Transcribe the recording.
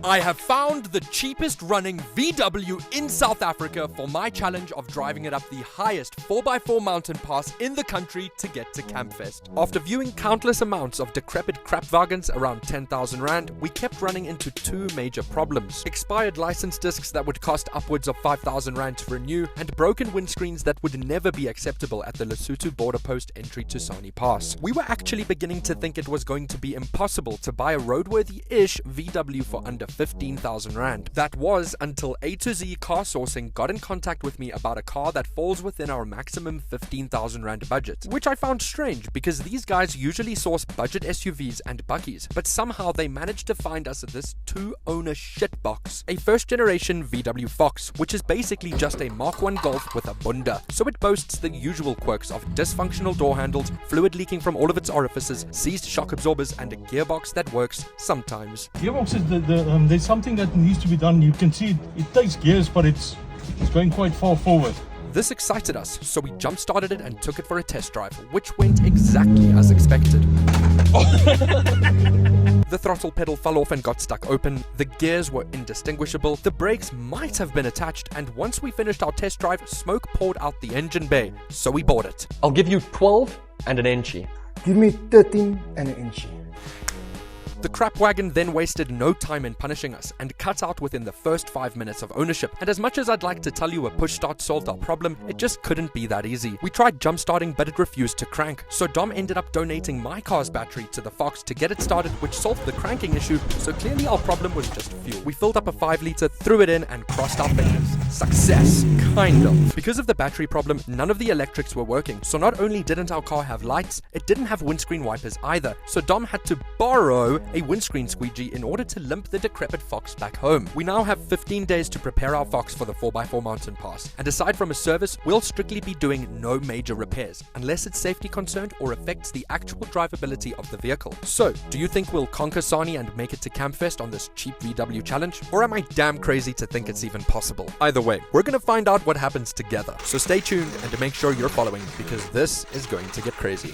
I have found the cheapest running VW in South Africa for my challenge of driving it up the highest 4x4 mountain pass in the country to get to Campfest. After viewing countless amounts of decrepit crapwagons around 10,000 Rand, we kept running into two major problems. Expired license discs that would cost upwards of 5,000 Rand to renew, and broken windscreens that would never be acceptable at the Lesotho border post entry to Sani Pass. We were actually beginning to think it was going to be impossible to buy a roadworthy-ish VW for under 15,000 Rand. That was until A to Z car sourcing got in contact with me about a car that falls within our maximum 15,000 Rand budget, which I found strange because these guys usually source budget SUVs and buckies, but somehow they managed to find us this two-owner shitbox, a first-generation VW Fox, which is basically just a Mark 1 Golf with a bunda. So it boasts the usual quirks of dysfunctional door handles, fluid leaking from all of its orifices, seized shock absorbers, and a gearbox that works sometimes. Gearbox is there's something that needs to be done. You can see it takes gears, but it's going quite far forward. This excited us, so we jump-started it and took it for a test drive, which went exactly as expected. The throttle pedal fell off and got stuck open, the gears were indistinguishable, the brakes might have been attached, and once we finished our test drive, smoke poured out the engine bay, so we bought it. I'll give you 12 and an inchie. Give me 13 and an inchie. The crap wagon then wasted no time in punishing us and cut out within the first 5 minutes of ownership. And as much as I'd like to tell you a push start solved our problem, it just couldn't be that easy. We tried jump starting, but it refused to crank. So Dom ended up donating my car's battery to the Fox to get it started, which solved the cranking issue. So clearly our problem was just fuel. We filled up a 5 litre, threw it in, and crossed our fingers. Success, kind of. Because of the battery problem, none of the electrics were working. So not only didn't our car have lights, it didn't have windscreen wipers either. So Dom had to borrow a windscreen squeegee in order to limp the decrepit Fox back home. We now have 15 days to prepare our Fox for the 4x4 mountain pass, and aside from a service, we'll strictly be doing no major repairs, unless it's safety concerned or affects the actual drivability of the vehicle. So, do you think we'll conquer Sani and make it to Campfest on this cheap VW challenge? Or am I damn crazy to think it's even possible? Either way, we're gonna find out what happens together. So stay tuned and make sure you're following, because this is going to get crazy.